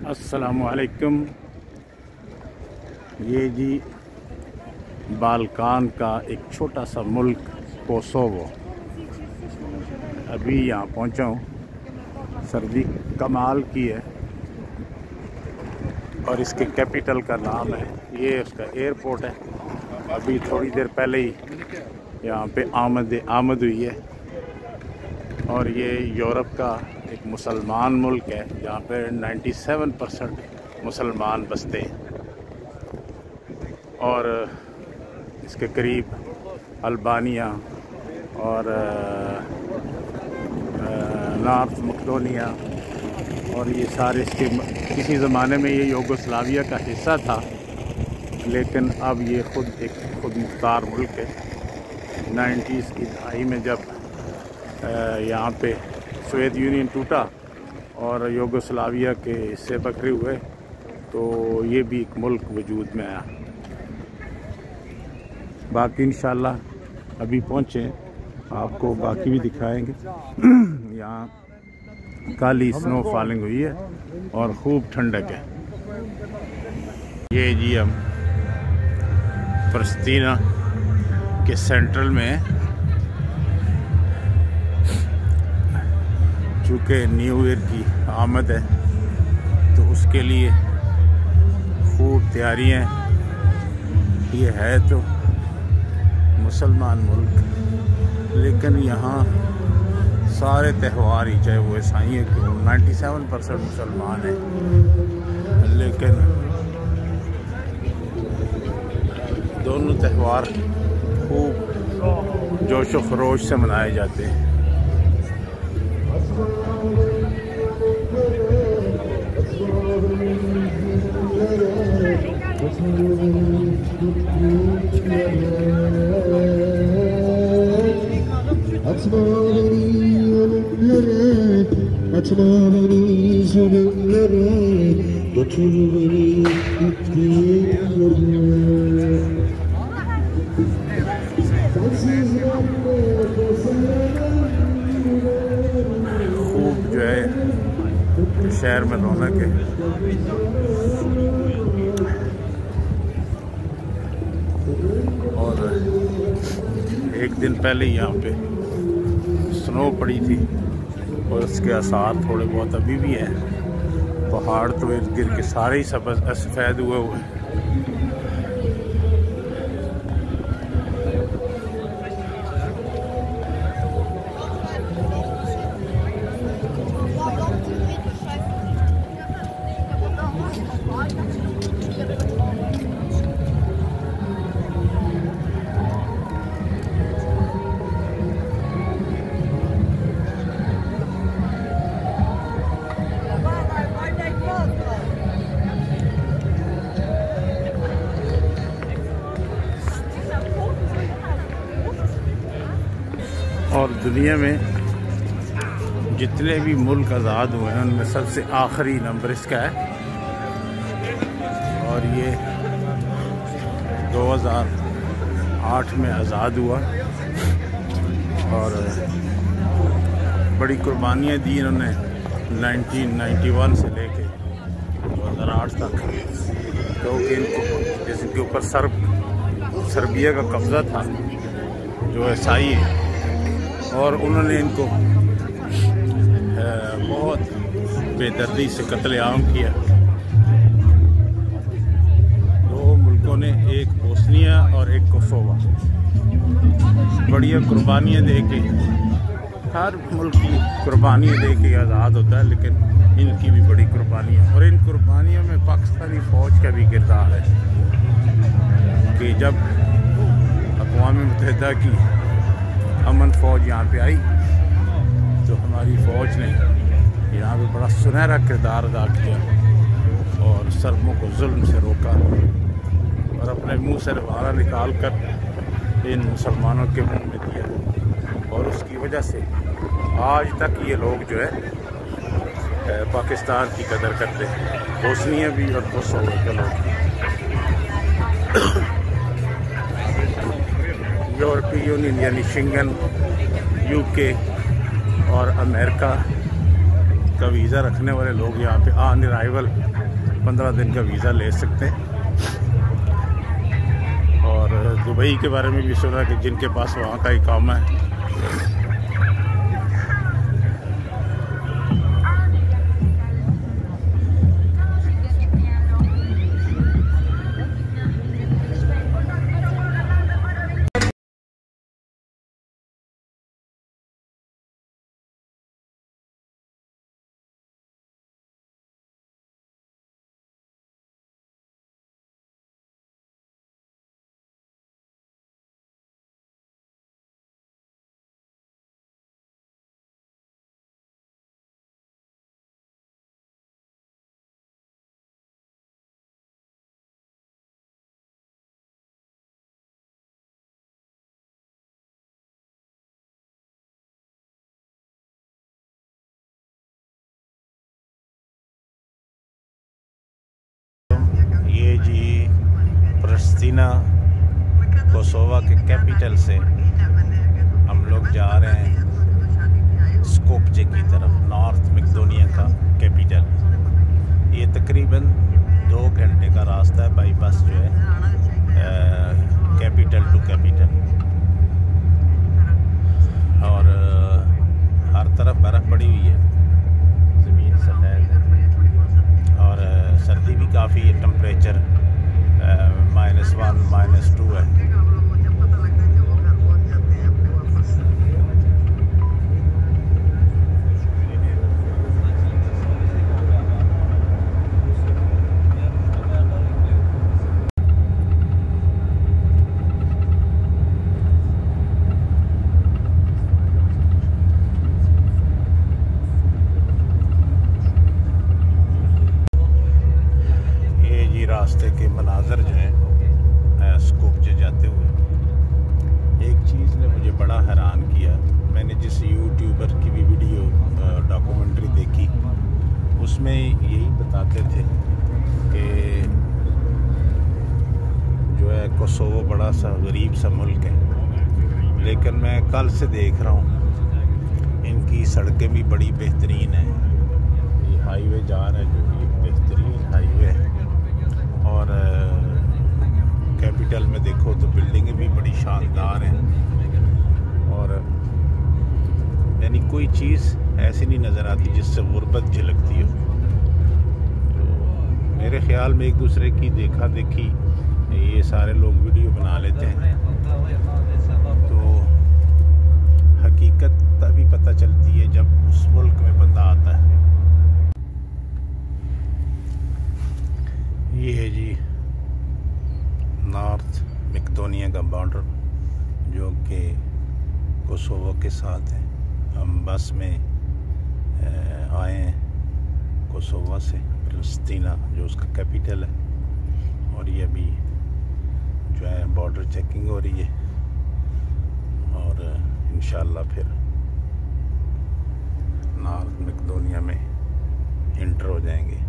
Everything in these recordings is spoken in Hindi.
अस्सलामुअलैकुम। ये जी बाल्कान का एक छोटा सा मुल्क कोसोवो। अभी यहाँ पहुँचा हूँ। सर्दी कमाल की है और इसके कैपिटल का नाम है, ये उसका एयरपोर्ट है। अभी थोड़ी देर पहले ही यहाँ पे आमद हुई है। और ये यूरोप का एक मुसलमान मुल्क है जहाँ पे 97% मुसलमान बसते हैं। और इसके करीब अल्बानिया और नॉर्थ मकदोनिया और ये सारे इसके किसी ज़माने में ये यूगोस्लाविया का हिस्सा था, लेकिन अब ये खुद मुख्तार मुल्क है। 90s की दहाई में जब यहाँ पे सोवियत यूनियन टूटा और यूगोस्लाविया के हिस्से बखरे हुए तो ये भी एक मुल्क वजूद में आया। बाकी इंशाल्लाह अभी पहुँचे आपको बाकी भी दिखाएंगे। यहाँ काली स्नो फॉलिंग हुई है और खूब ठंडक है। ये जी हम प्रिस्टीना के सेंट्रल में, चूँकि न्यू ईयर की आमद है तो उसके लिए खूब तैयारियाँ। ये है तो मुसलमान मुल्क, लेकिन यहाँ सारे त्यौहार ही, चाहे वो ईसाई है क्यों, 97% मुसलमान है, लेकिन दोनों त्यौहार खूब जोश व खरोश से मनाए जाते हैं। खूब जो है शहर में रौनक है। और एक दिन पहले यहाँ पे स्नो पड़ी थी और उसके आसार थोड़े बहुत अभी भी हैं। पहाड़ तो इर्द गिर्द के सारे ही सफ़ेद हुए हैं। और दुनिया में जितने भी मुल्क आज़ाद हुए हैं उनमें सबसे आखिरी नंबर इसका है। और ये 2008 में आज़ाद हुआ और बड़ी कुर्बानियाँ दी इन्होंने 1991 से लेके 2008 तक, क्योंकि इनको इसके ऊपर सर्बिया का कब्ज़ा था जो ईसाई है, और उन्होंने इनको बहुत बेदर्दी से कत्लेआम किया। दो मुल्कों ने, एक बोस्निया और एक कोसोवा, बढ़िया कुर्बानियाँ दे के, हर मुल्क की कुर्बानियाँ दे के आज़ाद होता है, लेकिन इनकी भी बड़ी कुर्बानियाँ, और इन कुर्बानियों में पाकिस्तानी फ़ौज का भी किरदार है कि जब अक़वाम मुत्तहिदा की अमन फ़ौज यहाँ पे आई तो हमारी फ़ौज ने यहाँ पे बड़ा सुनहरा किरदार अदा किया और सर्बों को जुल्म से रोका और अपने मुंह से रवाना निकाल कर इन मुसलमानों के मुंह में दिया। और उसकी वजह से आज तक ये लोग जो है पाकिस्तान की कदर करते हैं, बोस्निया भी और कोसोवो के लोग। यूरोपीय यूनियन यानी शेंगन, यूके और अमेरिका का वीज़ा रखने वाले लोग यहाँ पे ऑन अराइवल 15 दिन का वीज़ा ले सकते हैं। और दुबई के बारे में भी सुना कि जिनके पास वहाँ का इकामा है ये जी प्रिस्टीना कोसोवा के कैपिटल से हम लोग जा रहे हैं स्कोपजे की तरफ, नॉर्थ मैकेडोनिया का कैपिटल। ये तकरीबन 2 घंटे का रास्ता है बाई बस जो है कैपिटल टू कैपिटल। और हर तरफ बर्फ़ पड़ी हुई है, ज़मीन सफ़ेद है और सर्दी भी काफ़ी है। टेम्परेचर -1 -2 है। रास्ते के मनाजर जो हैं स्कोपजे जाते हुए, एक चीज़ ने मुझे बड़ा हैरान किया। मैंने जिस यूट्यूबर की भी वीडियो डॉक्यूमेंट्री देखी उसमें यही बताते थे कि जो है कोसोवो बड़ा सा गरीब सा मुल्क है, लेकिन मैं कल से देख रहा हूँ इनकी सड़कें भी बड़ी बेहतरीन हैं। ये हाईवे जा रहा है जो ये बेहतरीन हाईवे है। और कैपिटल में देखो तो बिल्डिंगें भी बड़ी शानदार हैं और यानी कोई चीज़ ऐसी नहीं नज़र आती जिससे गुर्बत झलकती हो। तो मेरे ख्याल में एक दूसरे की देखा देखी ये सारे लोग वीडियो बना लेते हैं, तो हकीकत तभी पता चलती है जब उस मुल्क में बंदा आता है। ये है जी नॉर्थ मैकेडोनिया का बॉर्डर जो कि कोसोवो के साथ है। हम बस में आए हैं कोसोवो से, प्रिस्टीना जो उसका कैपिटल है। और ये अभी जो है बॉर्डर चेकिंग हो रही है और इंशाल्लाह फिर नॉर्थ मैकेडोनिया में इंटर हो जाएंगे।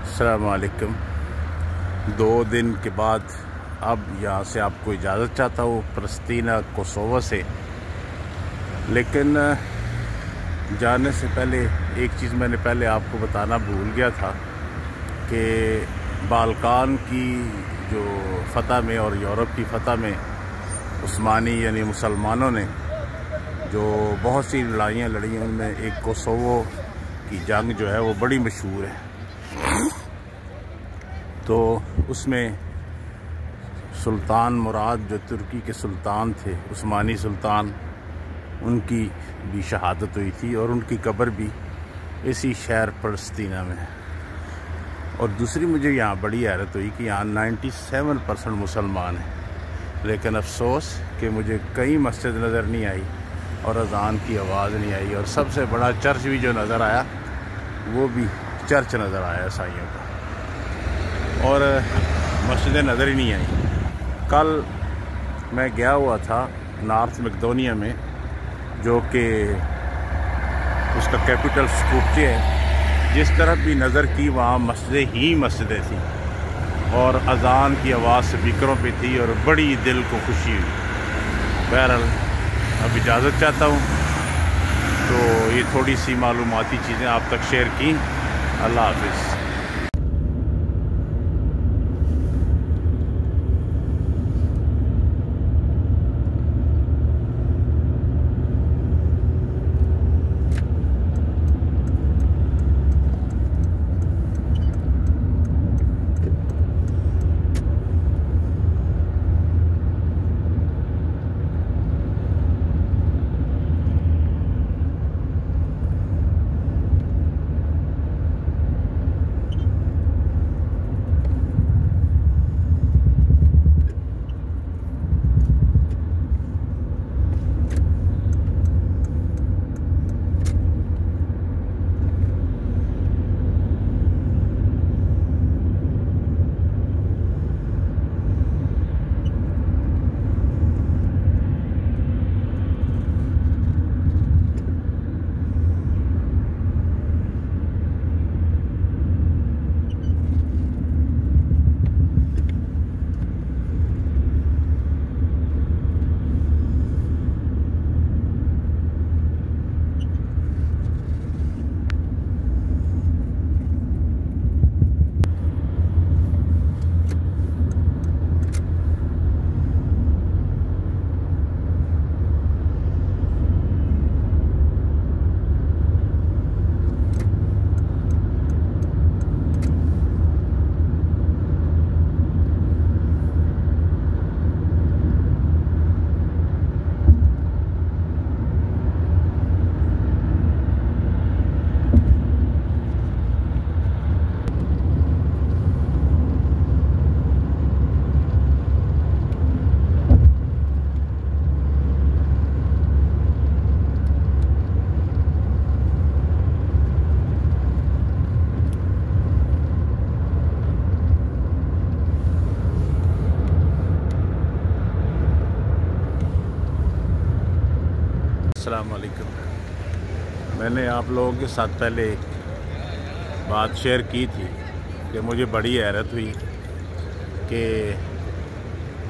अस्सलाम वालेकुम। 2 दिन के बाद अब यहाँ से आपको इजाज़त चाहता हूँ प्रिस्टीना कोसोवो से। लेकिन जाने से पहले एक चीज़ मैंने पहले आपको बताना भूल गया था कि बाल्कान की जो फ़तह में और यूरोप की फ़तह में उस्मानी यानी मुसलमानों ने जो बहुत सी लड़ाइयाँ लड़ी हैं, उनमें एक कोसोवो की जंग जो है वो बड़ी मशहूर है। तो उसमें सुल्तान मुराद जो तुर्की के सुल्तान थे, उस्मानी सुल्तान, उनकी भी शहादत हुई थी और उनकी कब्र भी इसी शहर प्रिस्टीना में है। और दूसरी मुझे यहाँ बड़ी हैरत हुई कि यहाँ 97% मुसलमान हैं। लेकिन अफसोस कि मुझे कई मस्जिद नज़र नहीं आई और अज़ान की आवाज़ नहीं आई, और सबसे बड़ा चर्च भी जो नज़र आया वो भी चर्च नज़र आया ईसाइयों का, और मस्जिदें नज़र ही नहीं आई। कल मैं गया हुआ था नॉर्थ मैकेडोनिया में, जो कि उसका कैपिटल स्कूपजे है। जिस तरफ भी नज़र की वहाँ मस्जिदें ही मस्जिदें थी, और अज़ान की आवाज़ स्पीकरों पे थी, और बड़ी दिल को खुशी हुई। बहरहाल अब इजाज़त चाहता हूँ, तो ये थोड़ी सी मालूमाती चीज़ें आप तक शेयर की। अल्लाह हाफ़िज़। अस्सलाम वालेकुम। मैंने आप लोगों के साथ पहले एक बात शेयर की थी कि मुझे बड़ी हैरत हुई कि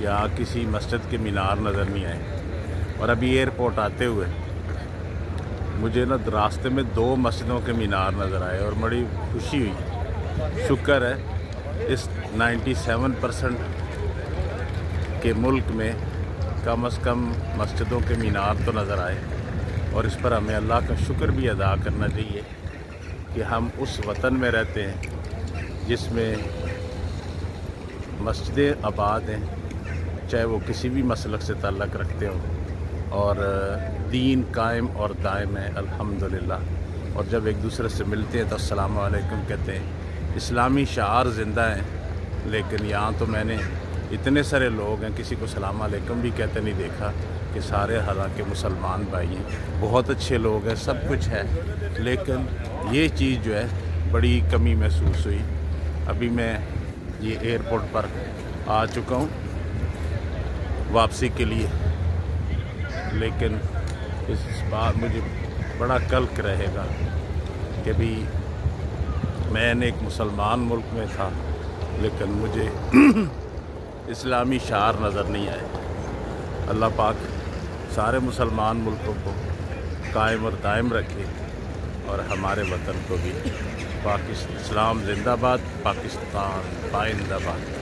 यहाँ किसी मस्जिद के मीनार नज़र नहीं आए, और अभी एयरपोर्ट आते हुए मुझे ना रास्ते में 2 मस्जिदों के मीनार नज़र आए और बड़ी खुशी हुई। शुक्र है इस 97% के मुल्क में कम से कम मस्जिदों के मीनार तो नज़र आए, और इस पर हमें अल्लाह का शुक्र भी अदा करना चाहिए कि हम उस वतन में रहते हैं जिसमें मस्जिदें आबाद हैं, चाहे वो किसी भी मसलक से ताल्लुक़ रखते हों, और दीन कायम और दायम है अल्हम्दुलिल्लाह। और जब एक दूसरे से मिलते हैं तो अस्सलामु अलैकुम कहते हैं। इस्लामी शार ज़िंदा हैं, लेकिन यहाँ तो मैंने इतने सारे लोग हैं, किसी को सलाम अलैकुम भी कहते नहीं देखा, कि सारे हालांकि मुसलमान भाई हैं, बहुत अच्छे लोग हैं, सब कुछ है, लेकिन ये चीज़ जो है बड़ी कमी महसूस हुई। अभी मैं ये एयरपोर्ट पर आ चुका हूँ वापसी के लिए, लेकिन इस बार मुझे बड़ा कल्क रहेगा कि भी मैंने एक मुसलमान मुल्क में था, लेकिन मुझे इस्लामी शार नज़र नहीं आए। अल्लाह पाक सारे मुसलमान मुल्कों को कायम और दायम रखे, और हमारे वतन को भी। पाकिस्तान इस्लाम जिंदाबाद, पाकिस्तान पाइंदाबाद।